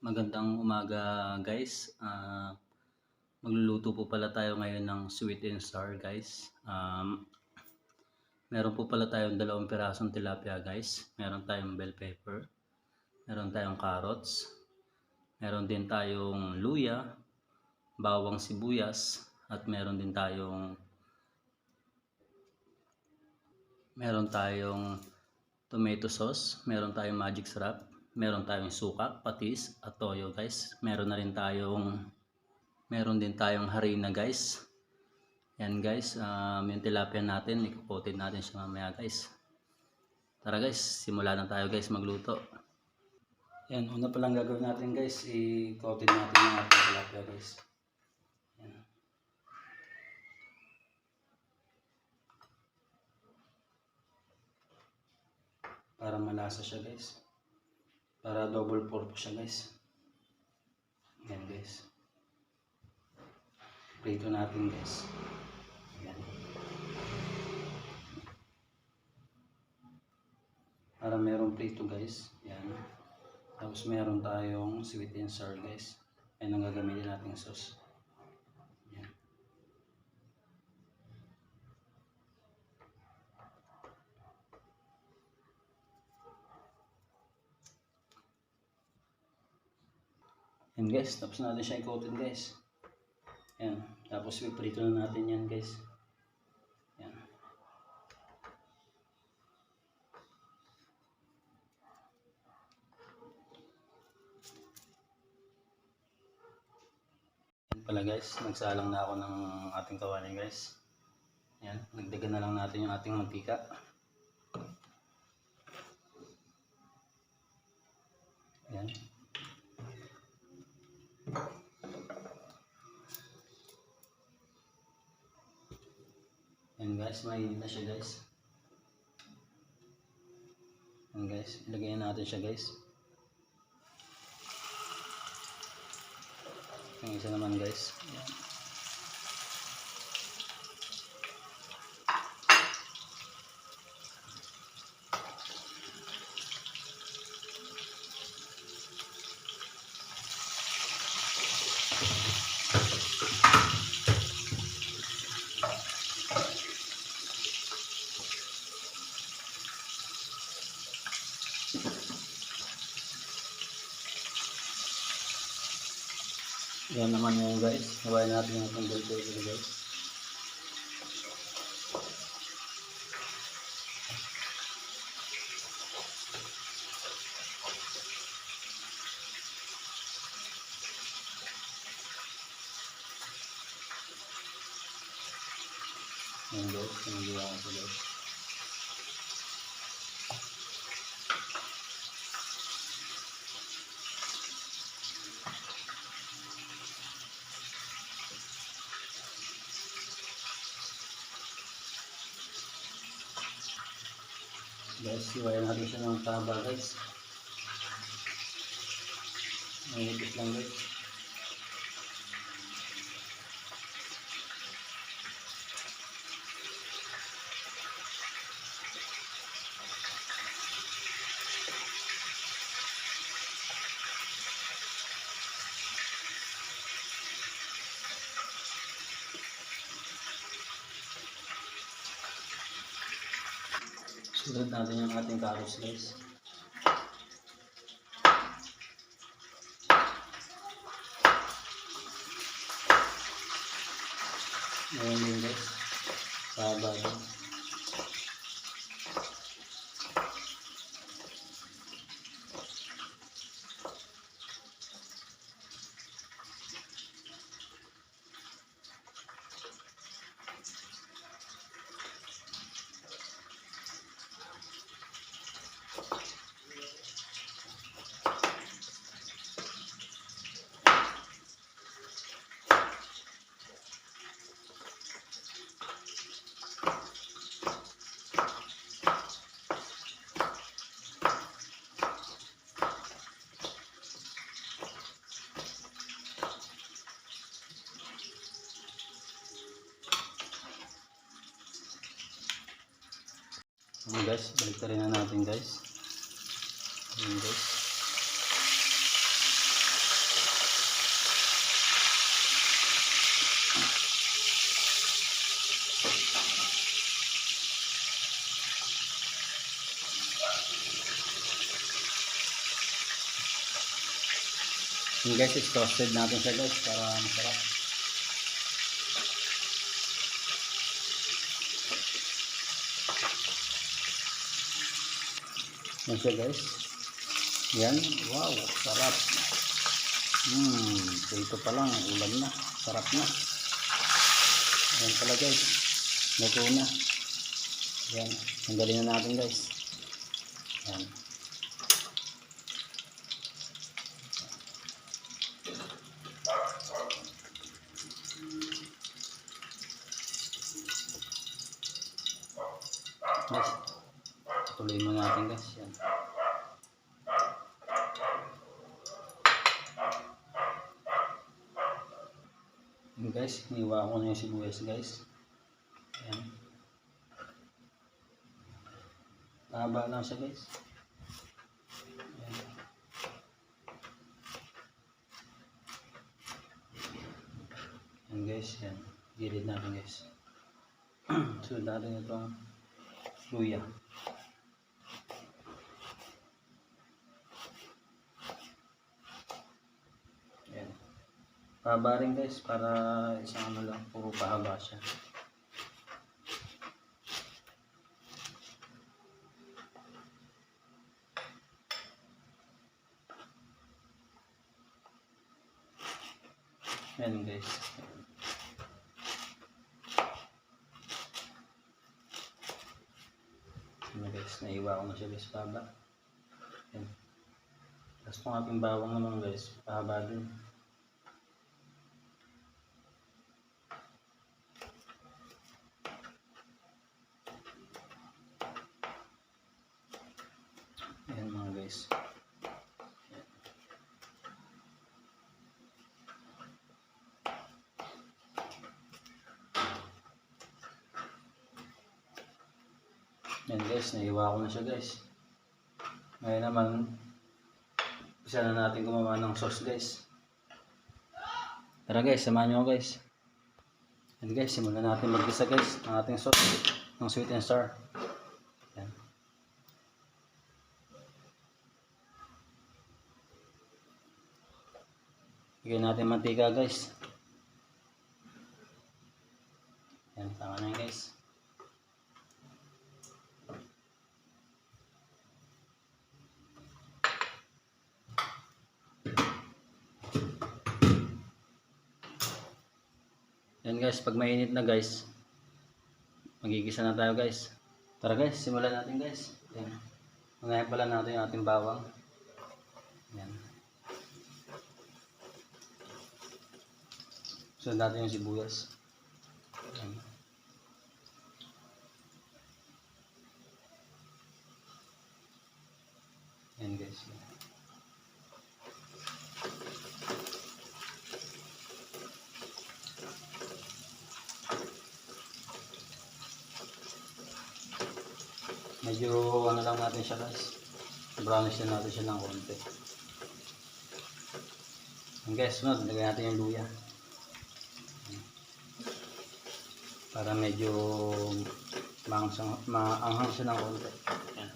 Magandang umaga guys. Magluluto po pala tayo ngayon ng sweet and sour guys. Meron po pala tayong 2 pirasong tilapia guys. Meron tayong bell pepper. Meron tayong carrots. Meron din tayong luya, bawang sibuyas, at meron tayong tomato sauce, meron tayong magic sarap, meron tayong suka, patis, at toyo guys. Meron din tayong harina guys. Yan guys, yung tilapia natin, ikukotin natin siya mamaya guys. Tara guys, simulan na tayo guys magluto. Yan, una pa lang gagawin natin guys, i-coatin natin yung ating tilapia guys. Yan. Para malasa siya guys. Para double purpose siya guys. Yan guys. Prito natin guys. Yan. Para merong prito guys. Yan. Tapos meron tayong sweet and sour guys. Ayan ang gagamitin natin sauce. Yan. Yan guys, tapos natin siya i-coatin guys. Yan, tapos iprito na natin yan guys. Yan. Yan pala guys, nagsalang na ako ng ating kawali guys. Yan, nagdagan na lang natin yung ating mantika. Yan. Yan guys, mainit na siya guys. Yan guys, ilagay natin siya guys. Yung isa naman guys. Yan. Yan naman yung guys, hawain natin yung ating bell pepper guys. Yan guys, sinagawa ko ito guys. Guys, iwayan natin siya ng taba guys. Mahigit lang guys. Sunod natin yung ating carrots guys. Ngayon din guys, taba din. Ayan guys, balik na rin na natin guys. Ayan guys. Yung guys, is toasted natin siya guys para masarap. Yan siya guys. Yan. Wow, sarap. Ito pa lang, ulam na. Sarap na. Yan pala guys. Luto na. Yan. Tanggalin na natin guys. Yan. Guys, tuloy mo natin guys. Yan. Yan guys, hiniwa ko na yung sibuyas guys. Yan. Haba lang siya guys. Yan. Yan guys, yan. Gilid natin guys. So natin itong luya. Yan. Pahaba rin guys para isang ano lang, puro pahaba siya. Yan guys. Yan guys, naiwa ko na siya guys, pahaba. Yan. Tapos itong ating bawang naman guys, pahaba din. Yan mga guys. Yan guys, naiwa ko na siya guys. Ngayon naman, isa na natin gumawa ng sauce guys. Tara guys, samahan nyo guys. Yan guys, simulan natin mag-gisa guys ng ating sauce ng sweet and sour. Yan. Bigyan natin mantika guys. Yan, tama na yun guys. Yan guys, pag mainit na guys, magigisa na tayo guys. Tara guys, simulan natin guys. Yan. Unahin pala natin yung ating bawang. Yan. Sunod natin yung sibuyas. Yan. Yan guys. Medyo ano lang natin siya guys, brownish na natin siya ng konti. And guys, sunod, lagyan natin yung luya para medyo maanghang siya ng konti. Yan.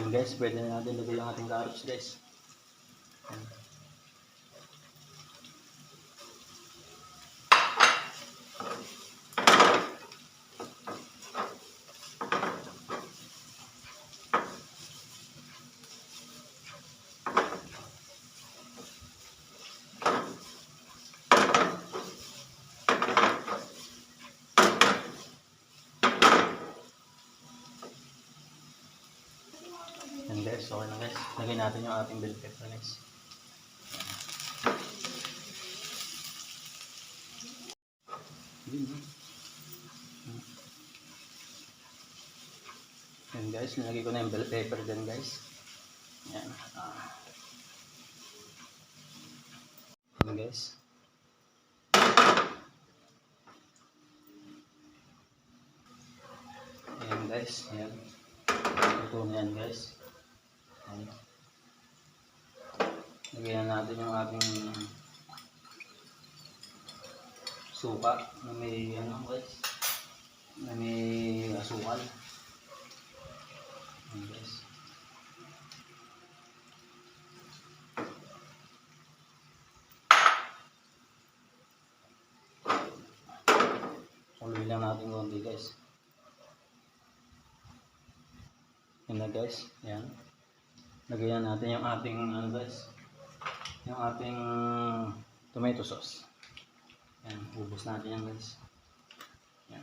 And guys, pwede na natin lagay yung ating carrots guys. Yan guys, okay na guys. Lagyan natin yung ating bell pepper guys. Yan guys, nilagay ko na yung bell pepper din guys. Yan. Yan guys. Ayan guys, ayan. Ito na yan guys. Ayan. Lagyan natin yung ating suka na may ano guys, na may asukal. Ayan guys. Haluin lang natin konti guys. Yan na guys, yan. Lagyan natin yung ating ano guys, yung ating tomato sauce. Yan, ubos natin yan guys. Yan.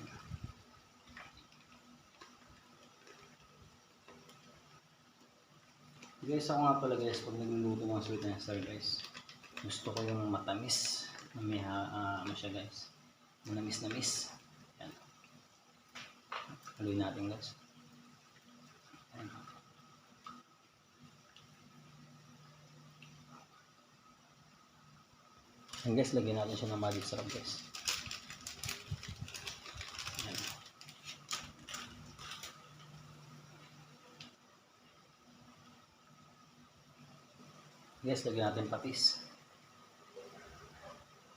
Guys, ako nga pala guys, pag nagluluto ng sweet and sour guys, gusto ko yung matamis na may ano siya guys, manamis-namis. Yan. Haluin natin guys. Yan. Yan guys, lagyan natin siya ng magic syrup guys. Yan. Guys, lagyan natin patis.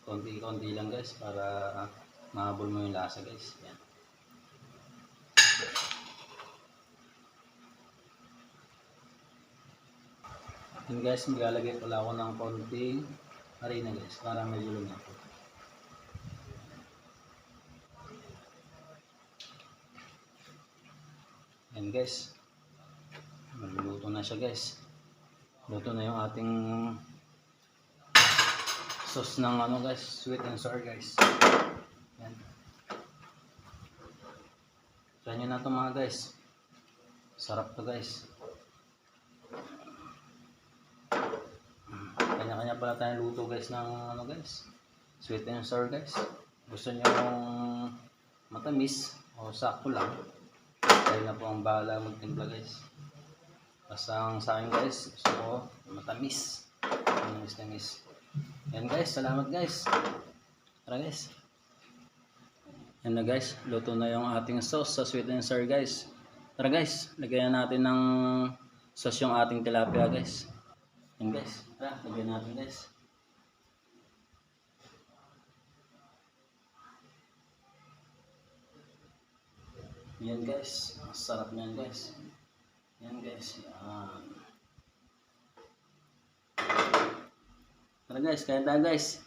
Konti-konti lang guys para mahabol mo yung lasa guys. Yan. Yan guys, maglalagay pala ako ng konting harina guys para medyo lumaki. Yan guys, magluluto na siya guys. Luto na yung ating sauce ng ano guys, sweet and sour guys. Yan. Try nyo na ito mga guys. Sarap to guys. Kanya-kanya pala tayong luto guys ng ano guys, sweet and sour guys. Gusto nyo matamis o sakto lang, tayo na po ang bahala magtimpla guys. Basta sa akin guys, gusto ko matamis. Matamis. Yan guys, salamat guys. Tara guys. Yan na guys, luto na yung ating sauce sa sweet and sour guys. Tara guys, lagyan natin ng sauce yung ating tilapia guys. Yan guys, tara, lagyan natin guys. Yan guys, sarap niyan guys. Yan guys, yan. Tara guys, kaya tayo guys.